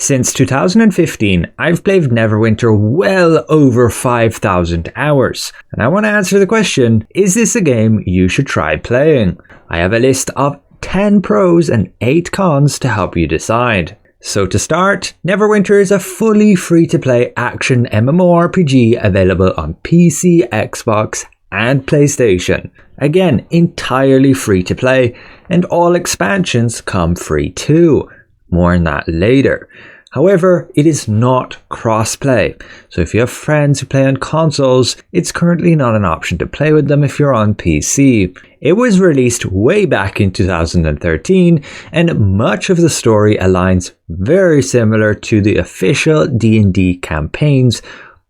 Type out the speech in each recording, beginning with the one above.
Since 2015, I've played Neverwinter well over 5,000 hours, and I want to answer the question, is this a game you should try playing? I have a list of 10 pros and 8 cons to help you decide. So to start, Neverwinter is a fully free-to-play action MMORPG available on PC, Xbox, and PlayStation. Again, entirely free-to-play, and all expansions come free too. More on that later. However, it is not crossplay, so if you have friends who play on consoles, it's currently not an option to play with them if you're on PC. It was released way back in 2013, and much of the story aligns very similar to the official D&D campaigns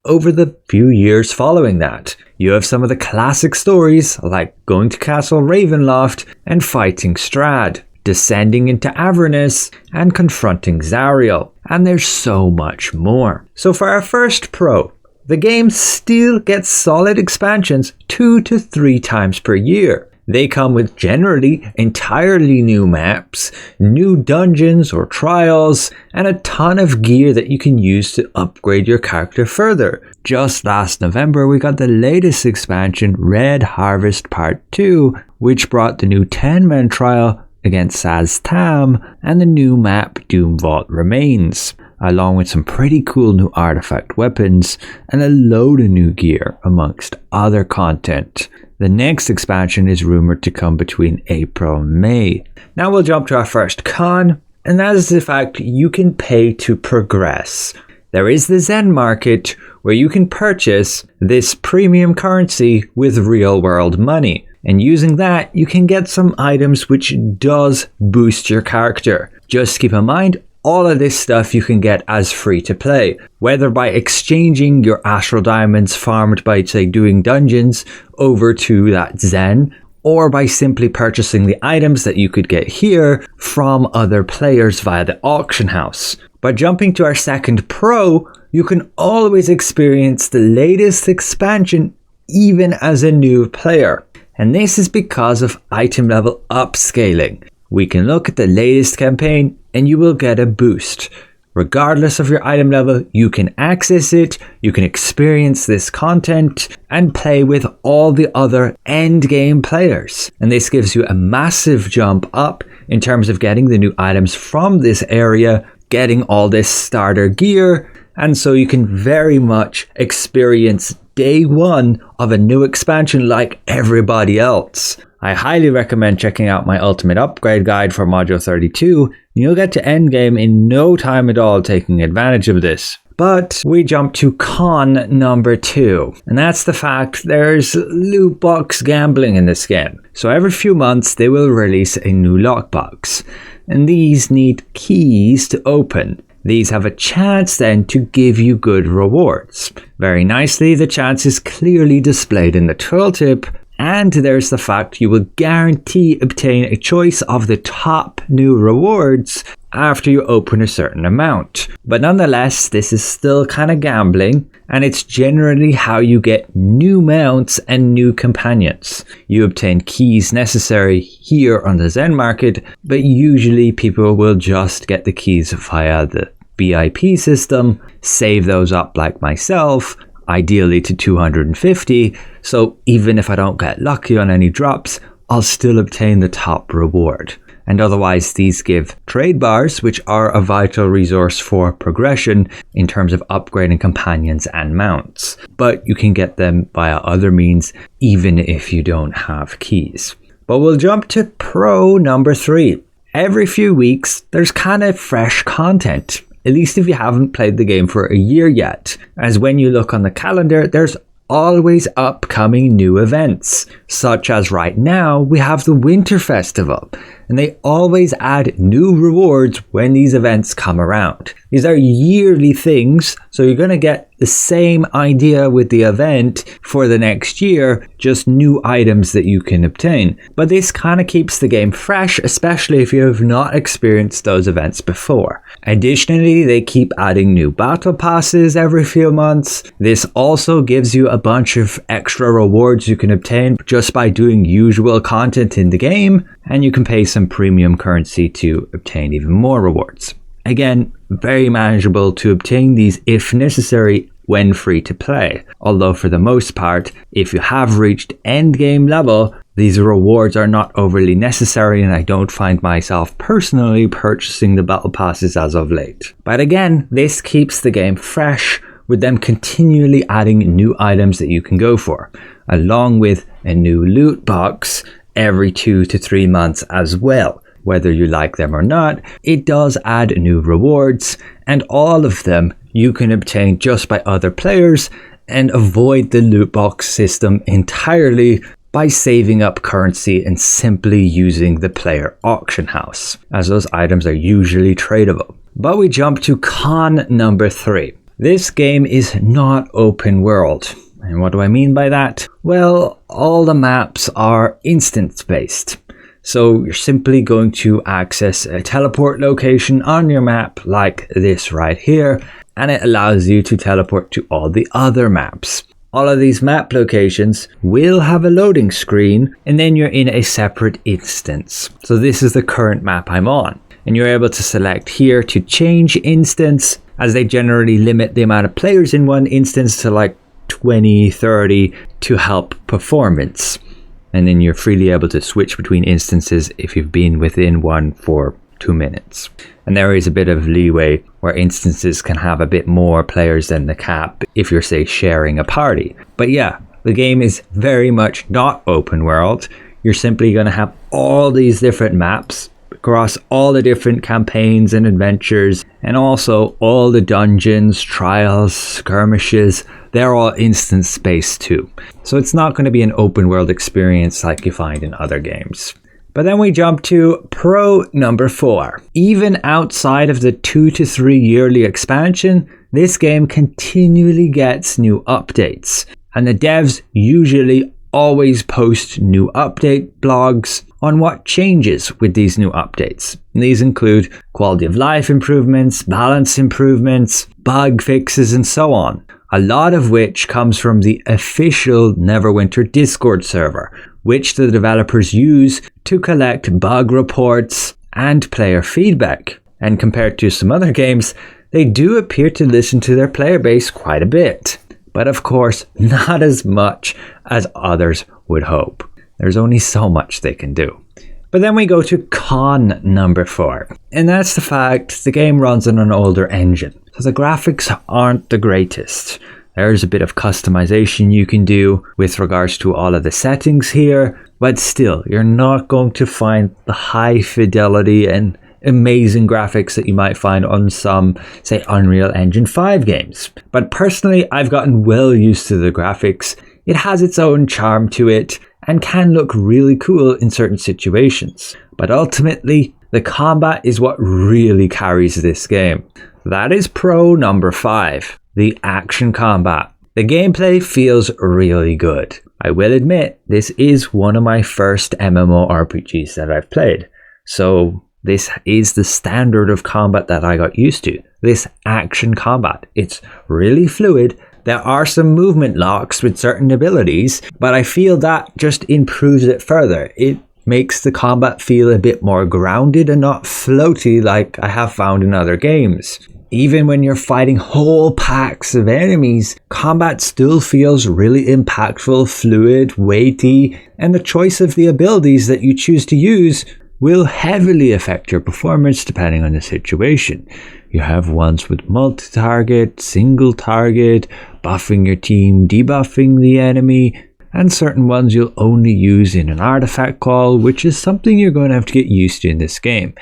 over the few years following that. You have some of the classic stories like going to Castle Ravenloft and fighting Strahd, descending into Avernus and confronting Zariel, and there's so much more. So for our first pro, the game still gets solid expansions 2 to 3 times per year. They come with generally entirely new maps, new dungeons or trials, and a ton of gear that you can use to upgrade your character further. Just last November, we got the latest expansion, Red Harvest Part 2, which brought the new 10-man trial against Saz-Tam and the new map Doom Vault Remains, along with some pretty cool new artifact weapons and a load of new gear amongst other content. The next expansion is rumored to come between April and May. Now we'll jump to our first con, and that is the fact you can pay to progress. There is the Zen market where you can purchase this premium currency with real world money. And using that, you can get some items which does boost your character. Just keep in mind, all of this stuff you can get as free to play, whether by exchanging your astral diamonds farmed by, say, doing dungeons over to that Zen, or by simply purchasing the items that you could get here from other players via the auction house. But jumping to our second pro, you can always experience the latest expansion even as a new player. And this is because of item level upscaling. We can look at the latest campaign and you will get a boost. Regardless of your item level, you can access it, you can experience this content and play with all the other endgame players. And this gives you a massive jump up in terms of getting the new items from this area, getting all this starter gear, and so you can very much experience day one of a new expansion like everybody else. I highly recommend checking out my ultimate upgrade guide for module 32, and you'll get to endgame in no time at all taking advantage of this. But we jump to con number 2, and that's the fact there's loot box gambling in this game. So every few months they will release a new lockbox, and these need keys to open. These have a chance then to give you good rewards. Very nicely, the chance is clearly displayed in the tooltip, and there's the fact you will guarantee obtain a choice of the top new rewards after you open a certain amount. But nonetheless, this is still kind of gambling, and it's generally how you get new mounts and new companions. You obtain keys necessary here on the Zen market, but usually people will just get the keys via the BIP system, save those up like myself, ideally to 250, so even if I don't get lucky on any drops, I'll still obtain the top reward. And otherwise these give trade bars, which are a vital resource for progression in terms of upgrading companions and mounts. But you can get them via other means even if you don't have keys. But we'll jump to pro number 3. Every few weeks there's kind of fresh content. At least if you haven't played the game for a year yet, as when you look on the calendar, there's always upcoming new events, such as right now we have the Winter Festival, and they always add new rewards when these events come around. These are yearly things, so you're going to get the same idea with the event for the next year, just new items that you can obtain. But this kind of keeps the game fresh, especially if you have not experienced those events before. Additionally, they keep adding new battle passes every few months. This also gives you a bunch of extra rewards you can obtain just by doing usual content in the game, and you can pay some premium currency to obtain even more rewards. Again, very manageable to obtain these if necessary when free to play. Although for the most part, if you have reached endgame level, these rewards are not overly necessary, and I don't find myself personally purchasing the battle passes as of late. But again, this keeps the game fresh, with them continually adding new items that you can go for, along with a new loot box every 2 to 3 months as well. Whether you like them or not, it does add new rewards, and all of them you can obtain just by other players and avoid the loot box system entirely by saving up currency and simply using the player auction house, as those items are usually tradable. But we jump to con number 3. This game is not open world. And what do I mean by that? Well, all the maps are instance based. So you're simply going to access a teleport location on your map like this right here, and it allows you to teleport to all the other maps. All of these map locations will have a loading screen, and then you're in a separate instance. So this is the current map I'm on, and you're able to select here to change instance, as they generally limit the amount of players in one instance to like 20, 30 to help performance. And then you're freely able to switch between instances if you've been within one for 2 minutes. And there is a bit of leeway where instances can have a bit more players than the cap if you're, say, sharing a party. But yeah, the game is very much not open world. You're simply going to have all these different maps across all the different campaigns and adventures, and also all the dungeons, trials, skirmishes. They're all instance based too. So it's not going to be an open world experience like you find in other games. But then we jump to pro number 4. Even outside of the 2 to 3 yearly expansion, this game continually gets new updates. And the devs usually always post new update blogs on what changes with these new updates. And these include quality of life improvements, balance improvements, bug fixes, and so on. A lot of which comes from the official Neverwinter Discord server, which the developers use to collect bug reports and player feedback. And compared to some other games, they do appear to listen to their player base quite a bit. But of course, not as much as others would hope. There's only so much they can do. But then we go to con number 4. And that's the fact the game runs on an older engine. So the graphics aren't the greatest. There's a bit of customization you can do with regards to all of the settings here. But still, you're not going to find the high fidelity and amazing graphics that you might find on some, say, Unreal Engine 5 games. But personally, I've gotten well used to the graphics. It has its own charm to it and can look really cool in certain situations. But ultimately, the combat is what really carries this game. That is pro number 5, the action combat. The gameplay feels really good. I will admit, this is one of my first MMORPGs that I've played. So this is the standard of combat that I got used to. This action combat. It's really fluid. There are some movement locks with certain abilities, but I feel that just improves it further. It makes the combat feel a bit more grounded and not floaty like I have found in other games. Even when you're fighting whole packs of enemies, combat still feels really impactful, fluid, weighty, and the choice of the abilities that you choose to use will heavily affect your performance depending on the situation. You have ones with multi-target, single target, buffing your team, debuffing the enemy, and certain ones you'll only use in an artifact call, which is something you're going to have to get used to in this game.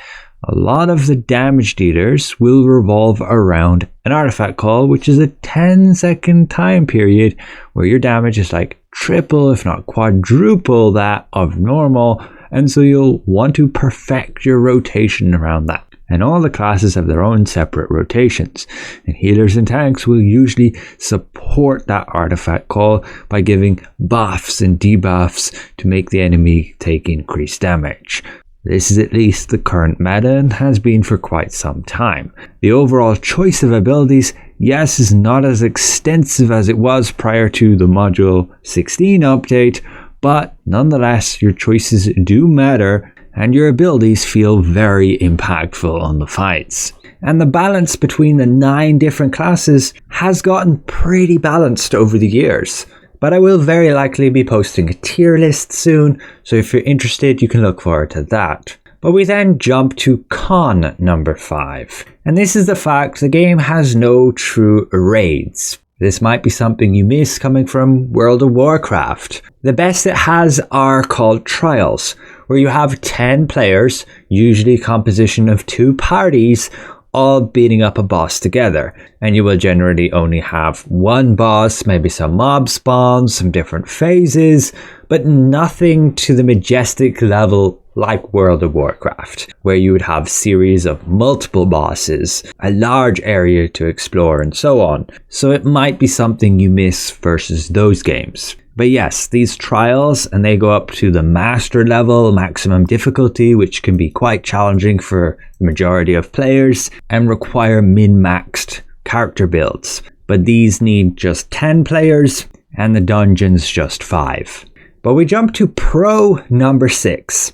A lot of the damage dealers will revolve around an artifact call, which is a 10-second time period where your damage is like triple, if not quadruple that of normal, and so you'll want to perfect your rotation around that. And all the classes have their own separate rotations, and healers and tanks will usually support that artifact call by giving buffs and debuffs to make the enemy take increased damage. This is at least the current meta and has been for quite some time. The overall choice of abilities, yes, is not as extensive as it was prior to the Module 16 update, but nonetheless your choices do matter and your abilities feel very impactful on the fights. and the balance between the 9 different classes has gotten pretty balanced over the years. But I will very likely be posting a tier list soon, so if you're interested you can look forward to that. But we then jump to con number 5, and this is the fact the game has no true raids. This might be something you miss coming from World of Warcraft. The best it has are called trials, where you have 10 players, usually a composition of 2 parties, all beating up a boss together, and you will generally only have one boss, maybe some mob spawns, some different phases, but nothing to the majestic level like World of Warcraft, where you would have series of multiple bosses, a large area to explore and so on. So it might be something you miss versus those games. But yes, these trials, and they go up to the master level, maximum difficulty, which can be quite challenging for the majority of players, and require min-maxed character builds. But these need just 10 players, and the dungeons just 5. But we jump to pro number 6,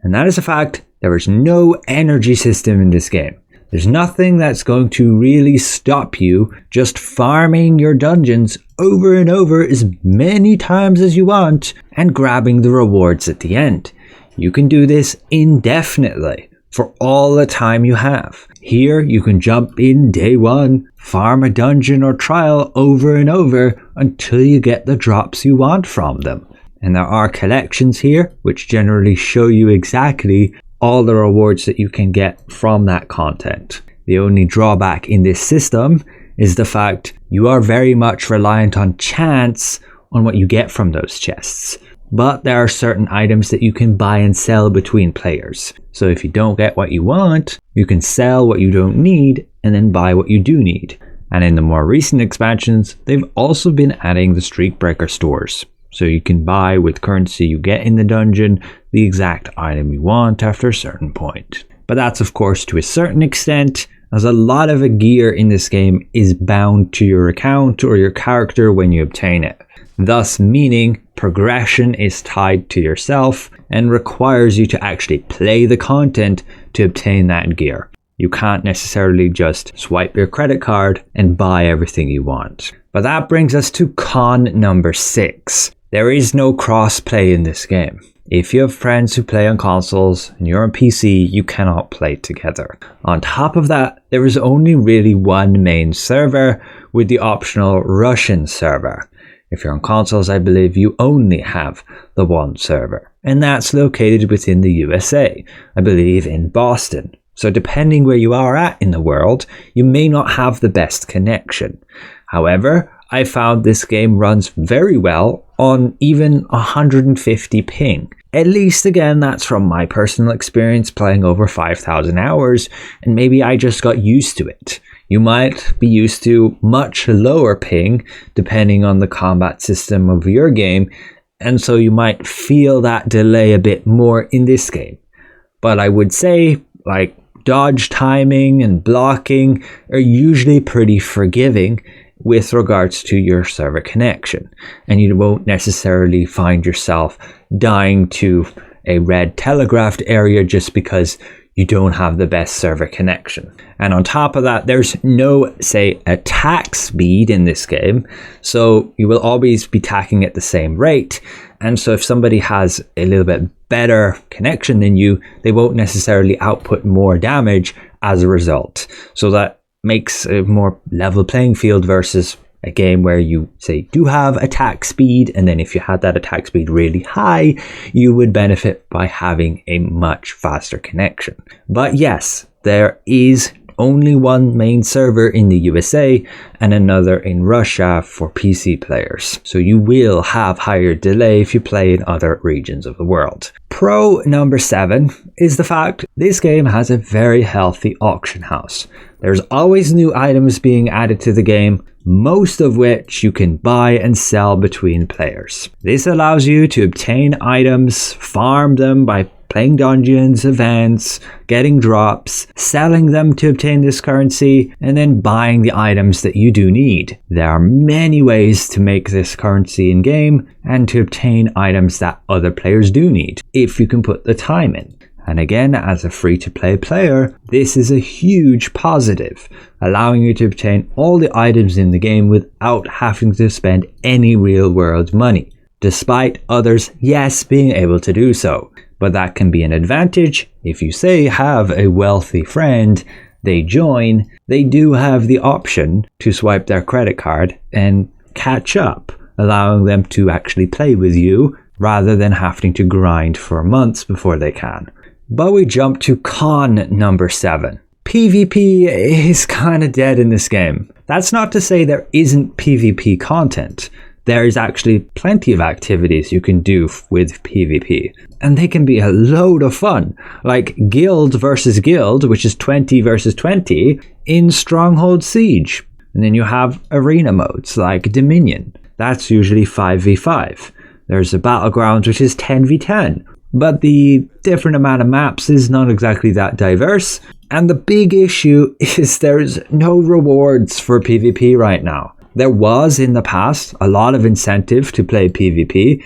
and that is the fact there is no energy system in this game. There's nothing that's going to really stop you just farming your dungeons over and over as many times as you want and grabbing the rewards at the end. You can do this indefinitely for all the time you have. Here you can jump in day 1, farm a dungeon or trial over and over until you get the drops you want from them. And there are collections here which generally show you exactly all the rewards that you can get from that content. The only drawback in this system is the fact you are very much reliant on chance on what you get from those chests. But there are certain items that you can buy and sell between players. So if you don't get what you want, you can sell what you don't need and then buy what you do need. And in the more recent expansions, they've also been adding the Streak Breaker stores. So you can buy with currency you get in the dungeon the exact item you want after a certain point. But that's of course to a certain extent, as a lot of the gear in this game is bound to your account or your character when you obtain it. Thus meaning progression is tied to yourself and requires you to actually play the content to obtain that gear. You can't necessarily just swipe your credit card and buy everything you want. But that brings us to con number 6. There is no crossplay in this game. If you have friends who play on consoles and you're on PC, you cannot play together. On top of that, there is only really one main server with the optional Russian server. If you're on consoles, I believe you only have the one server. And that's located within the USA, I believe in Boston. So depending where you are at in the world, you may not have the best connection. However, I found this game runs very well on even 150 ping. At least again, that's from my personal experience playing over 5,000 hours, and maybe I just got used to it. You might be used to much lower ping depending on the combat system of your game, and so you might feel that delay a bit more in this game. But I would say, like, dodge timing and blocking are usually pretty forgiving with regards to your server connection, and you won't necessarily find yourself dying to a red telegraphed area just because you don't have the best server connection. And on top of that, there's no, say, attack speed in this game, so you will always be attacking at the same rate. And so if somebody has a little bit better connection than you, they won't necessarily output more damage as a result. So that makes a more level playing field versus a game where you, say, do have attack speed, and then if you had that attack speed really high, you would benefit by having a much faster connection. But yes, there is only one main server in the USA and another in Russia for PC players. So you will have higher delay if you play in other regions of the world. Pro number 7 is the fact this game has a very healthy auction house. There's always new items being added to the game, most of which you can buy and sell between players. This allows you to obtain items, farm them by playing dungeons, events, getting drops, selling them to obtain this currency, and then buying the items that you do need. There are many ways to make this currency in-game and to obtain items that other players do need, if you can put the time in. And again, as a free-to-play player, this is a huge positive, allowing you to obtain all the items in the game without having to spend any real-world money, despite others, yes, being able to do so. But that can be an advantage if you, say, have a wealthy friend, they join, they do have the option to swipe their credit card and catch up, allowing them to actually play with you rather than having to grind for months before they can. But we jump to con number 7. PvP is kind of dead in this game. That's not to say there isn't PvP content. There is actually plenty of activities you can do with PvP. And they can be a load of fun. Like guild versus guild, which is 20 versus 20 in Stronghold Siege. And then you have arena modes like Dominion. That's usually 5v5. There's a Battlegrounds, which is 10v10. But the different amount of maps is not exactly that diverse. And the big issue is there's no rewards for PvP right now. There was in the past a lot of incentive to play PvP,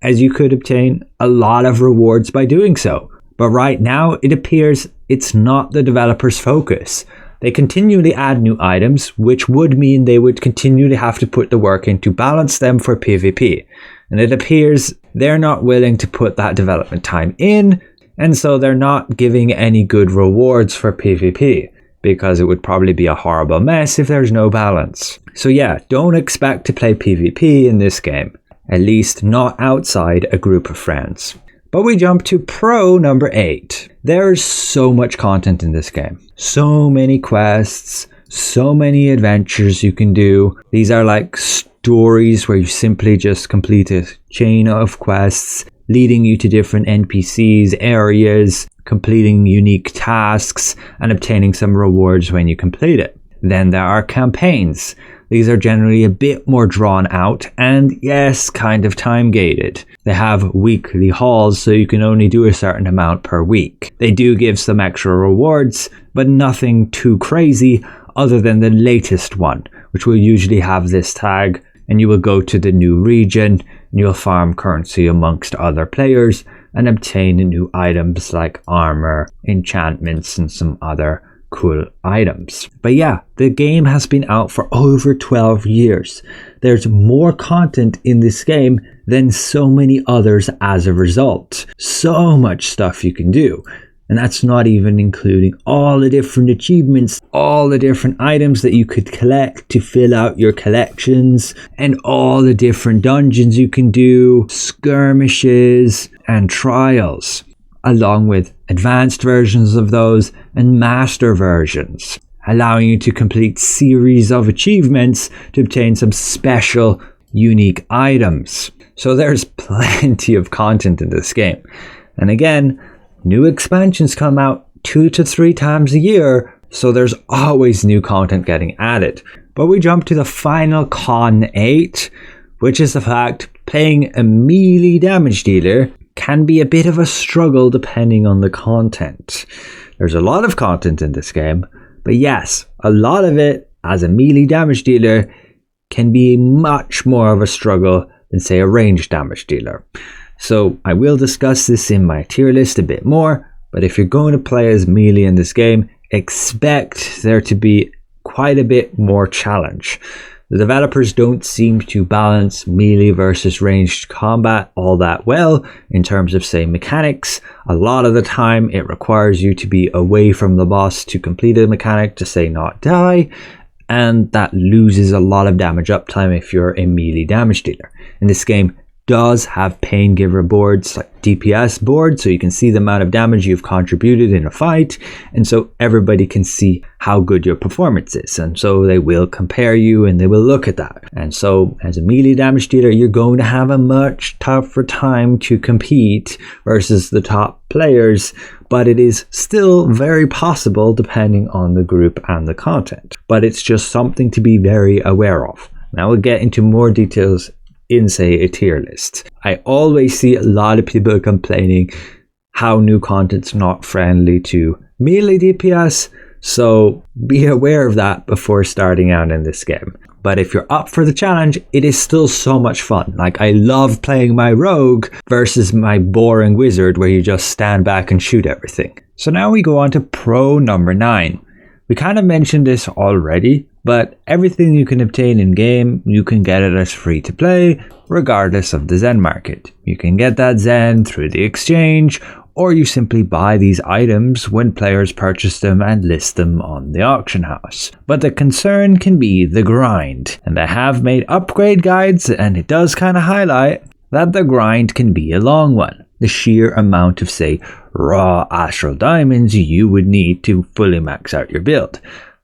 as you could obtain a lot of rewards by doing so. But right now it appears it's not the developers' focus. They continually add new items, which would mean they would continually have to put the work in to balance them for PvP. And it appears they're not willing to put that development time in, and so they're not giving any good rewards for PvP, because it would probably be a horrible mess if there's no balance. So yeah, don't expect to play PvP in this game, at least not outside a group of friends. But we jump to pro number 8. There's so much content in this game. So many quests, so many adventures you can do. These are like stories where you simply just complete a chain of quests leading you to different NPCs, areas, completing unique tasks, and obtaining some rewards when you complete it. Then there are campaigns. These are generally a bit more drawn out and, yes, kind of time gated. They have weekly hauls, so you can only do a certain amount per week. They do give some extra rewards, but nothing too crazy other than the latest one, which will usually have this tag, and you will go to the new region, and you'll farm currency amongst other players and obtain new items like armor, enchantments, and some other cool items. But yeah, the game has been out for over 12 years. There's more content in this game than so many others as a result. So much stuff you can do. And that's not even including all the different achievements, all the different items that you could collect to fill out your collections, and all the different dungeons you can do, skirmishes, and trials, along with advanced versions of those and master versions, allowing you to complete series of achievements to obtain some special, unique items. So there's plenty of content in this game. And again, new expansions come out 2 to 3 times a year, so there's always new content getting added. But we jump to the final con 8, which is the fact playing a melee damage dealer can be a bit of a struggle depending on the content. There's a lot of content in this game, but yes, a lot of it as a melee damage dealer can be much more of a struggle than, say, a ranged damage dealer. So I will discuss this in my tier list a bit more, but if you're going to play as melee in this game, expect there to be quite a bit more challenge. The developers don't seem to balance melee versus ranged combat all that well in terms of, say, mechanics. A lot of the time it requires you to be away from the boss to complete a mechanic to, say, not die, and that loses a lot of damage uptime if you're a melee damage dealer. And this game does have pain giver boards, like DPS boards, so you can see the amount of damage you've contributed in a fight, and so everybody can see how good your performance is, and so they will compare you and they will look at that. And so as a melee damage dealer, you're going to have a much tougher time to compete versus the top players, but it is still very possible depending on the group and the content. But it's just something to be very aware of. Now we'll get into more details in, say, a tier list. I always see a lot of people complaining how new content's not friendly to melee DPS, so be aware of that before starting out in this game. But if you're up for the challenge, it is still so much fun. Like, I love playing my rogue versus my boring wizard where you just stand back and shoot everything. So now we go on to pro number 9. We kind of mentioned this already, but everything you can obtain in game, you can get it as free to play, regardless of the Zen market. You can get that Zen through the exchange, or you simply buy these items when players purchase them and list them on the auction house. But the concern can be the grind, and I have made upgrade guides, and it does kind of highlight that the grind can be a long one. The sheer amount of, say, raw astral diamonds you would need to fully max out your build.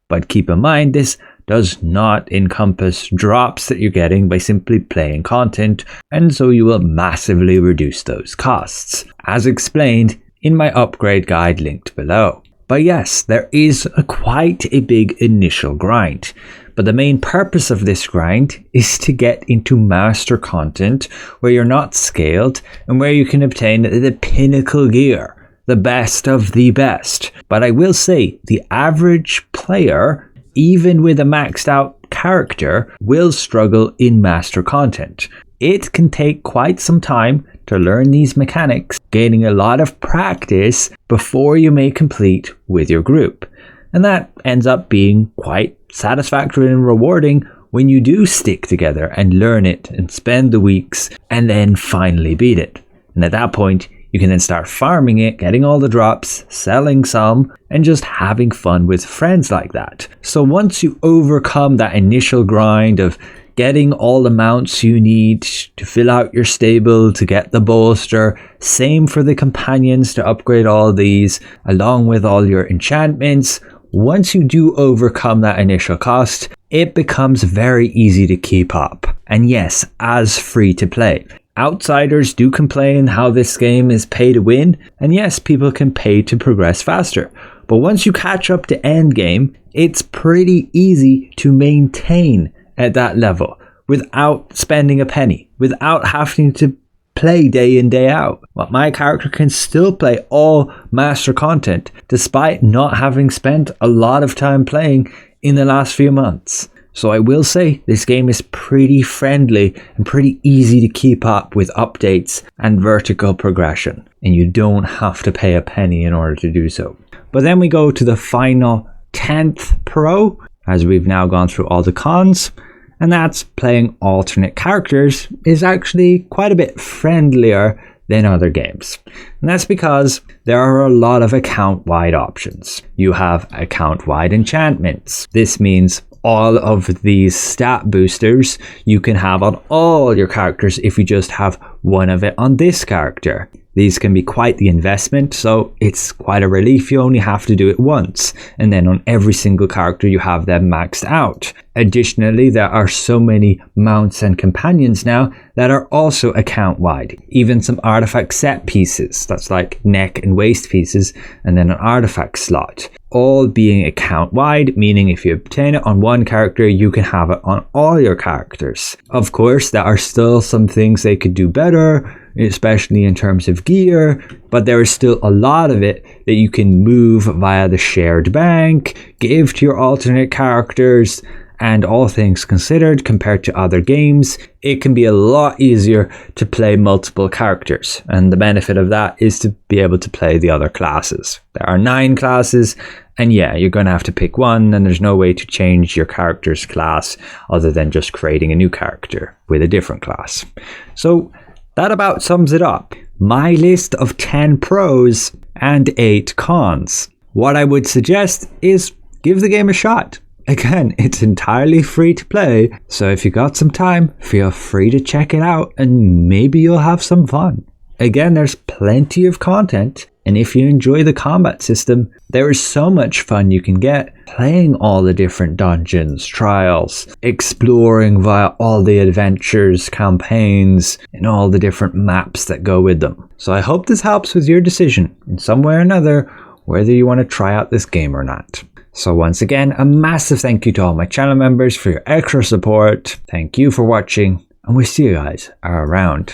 But keep in mind, this does not encompass drops that you're getting by simply playing content, and so you will massively reduce those costs, as explained in my upgrade guide linked below. But yes, there is quite a big initial grind. But the main purpose of this grind is to get into master content where you're not scaled and where you can obtain the pinnacle gear, the best of the best. But I will say, the average player, even with a maxed out character, will struggle in master content. It can take quite some time to learn these mechanics, gaining a lot of practice before you may complete with your group. And that ends up being quite satisfactory and rewarding when you do stick together and learn it and spend the weeks and then finally beat it. And at that point, you can then start farming it, getting all the drops, selling some, and just having fun with friends like that. So once you overcome that initial grind of getting all the mounts you need to fill out your stable, to get the bolster, same for the companions to upgrade all these, along with all your enchantments, once you do overcome that initial cost, it becomes very easy to keep up. And yes, as free to play. Outsiders do complain how this game is pay to win, and yes, people can pay to progress faster. But once you catch up to endgame, it's pretty easy to maintain at that level without spending a penny, without having to play day in, day out. But my character can still play all master content despite not having spent a lot of time playing in the last few months. So I will say this game is pretty friendly and pretty easy to keep up with updates and vertical progression, and you don't have to pay a penny in order to do so. But then we go to the final 10th pro, as we've now gone through all the cons, and that's playing alternate characters is actually quite a bit friendlier than other games. And that's because there are a lot of account-wide options. You have account-wide enchantments. This means all of these stat boosters you can have on all your characters if you just have one of it on this character. These can be quite the investment, so it's quite a relief you only have to do it once, and then on every single character you have them maxed out. Additionally, there are so many mounts and companions now that are also account-wide. Even some artifact set pieces, that's like neck and waist pieces, and then an artifact slot. All being account-wide, meaning if you obtain it on one character, you can have it on all your characters. Of course, there are still some things they could do better, especially in terms of gear, but there is still a lot of it that you can move via the shared bank, give to your alternate characters, and all things considered, compared to other games, it can be a lot easier to play multiple characters, and the benefit of that is to be able to play the other classes. There are 9 classes, and yeah, you're going to have to pick one, and there's no way to change your character's class other than just creating a new character with a different class. So that about sums it up. My list of 10 pros and 8 cons. What I would suggest is give the game a shot. Again, it's entirely free to play, so if you got some time, feel free to check it out and maybe you'll have some fun. Again, there's plenty of content, and if you enjoy the combat system, there is so much fun you can get playing all the different dungeons, trials, exploring via all the adventures, campaigns, and all the different maps that go with them. So I hope this helps with your decision in some way or another, whether you want to try out this game or not. So once again, a massive thank you to all my channel members for your extra support. Thank you for watching, and we'll see you guys around.